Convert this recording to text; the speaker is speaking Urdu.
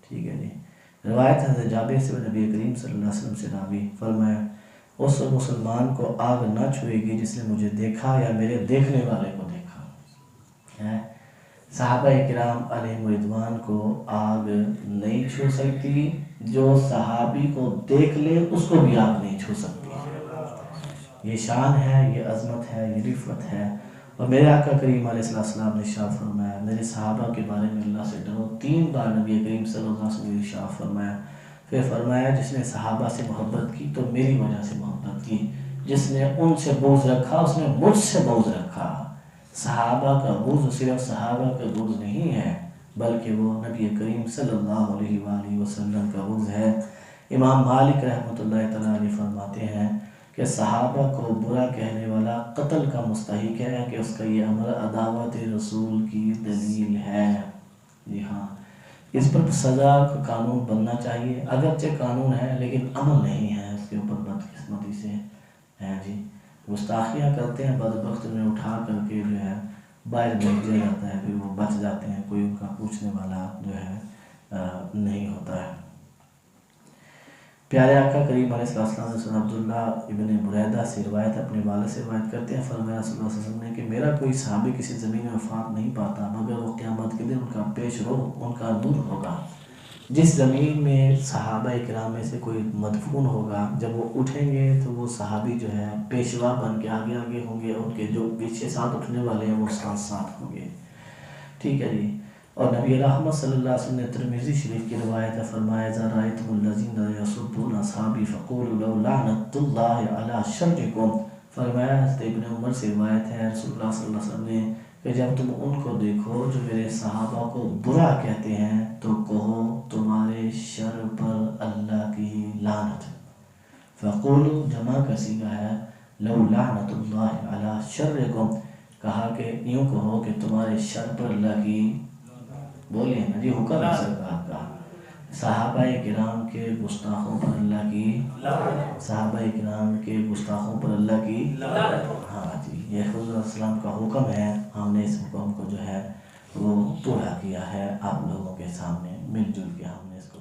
ٹھیک ہے جی. روایت حضرت جابر سے نبی کریم صلی اللہ علیہ وسلم سے راوی فرمایا اس مسلمان کو آگ نہ چھوئے گی جس نے مجھے دیکھا یا میرے دیکھنے والے کو دیکھا. صحابہ کرام علیہ رضوان کو آگ نہیں چھو سکتی، جو صحابی کو دیکھ لے اس کو بھی آگ نہیں چھو سکتی. یہ شان ہے، یہ عظمت ہے، یہ رفعت ہے. اور میرے آقا کریم علیہ السلام نے ارشاد فرمایا میرے صحابہ کے بارے میں اللہ سے ڈرو. 3 بار نبی کریم صلی اللہ علیہ وسلم نے ارشاد فرمایا. پھر فرمایا جس نے صحابہ سے محبت کی تو میری وجہ سے محبت کی، جس نے ان سے بغض رکھا اس نے مجھ سے بغض رکھا. صحابہ کا بغض صرف صحابہ کا بغض نہیں ہے بلکہ وہ نبی کریم صلی اللہ علیہ وآلہ وسلم کا بغض ہے. امام مالک رحمۃ اللہ تعالیٰ علیہ فرماتے ہیں کہ صحابہ کو برا کہنے والا قتل کا مستحق ہے کہ اس کا یہ عمل عداوت رسول کی دلیل ہے. جی ہاں، اس پر سزا کا قانون بننا چاہیے. اگرچہ قانون ہے لیکن عمل نہیں ہے اس کے اوپر، بدقسمتی سے ہے جی. گستاخیاں کرتے ہیں، بدبخت میں اٹھا کر کے جو ہے باہر بھیجا جاتا ہے، پھر وہ بچ جاتے ہیں، کوئی ان کا پوچھنے والا جو ہے نہیں ہوتا ہے. پیارے آقا کریم علیہ السلام نے عبداللہ ابن بریدہ سے روایت اپنے والد سے روایت کرتے ہیں فرمایا صلی اللہ علیہ وسلم نے کہ میرا کوئی صحابی کسی زمین میں وفات نہیں پاتا مگر وہ قیامت کے دن ان کا پیش رو ان کا نور ہوگا. جس زمین میں صحابہ کرام میں سے کوئی مدفون ہوگا جب وہ اٹھیں گے تو وہ صحابی جو ہے پیشوا بن کے آگے آگے ہوں گے، ان کے جو پیچھے ساتھ اٹھنے والے ہیں وہ ساتھ ساتھ ہوں گے. ٹھیک ہے جی. اور نبی رحمت صلی اللہ علیہ وسلم نے ترمذی شریف کی روایت ہے فرمایا اذا رأیتم الذین یسبون اصحابی فقولوا لو لعنت اللہ علی شرکم. فرمایا حضرت ابن عمر سے روایت ہے رسول اللہ صلی اللہ علیہ وسلم نے کہ جب تم ان کو دیکھو جو میرے صحابہ کو برا کہتے ہیں تو کہو تمہارے شر پر اللہ کی لعنت. فقولوا جمع کا صیغہ ہے لو لعنت اللہ علی شرکم، کہا کہ یوں کہو کہ تمہارے شر پر اللہ کی، بولیے نا جی، حکم ہے سرکار کا. صحابہ کرام کے گستاخوں پر اللہ کی، صحابہ کرام کے گستاخوں پر اللہ کی، ہاں جی. یہ حضور السلام کا حکم ہے، ہم نے اس حکم کو جو ہے وہ پورا کیا ہے آپ لوگوں کے سامنے مل جل کے ہم نے اس کو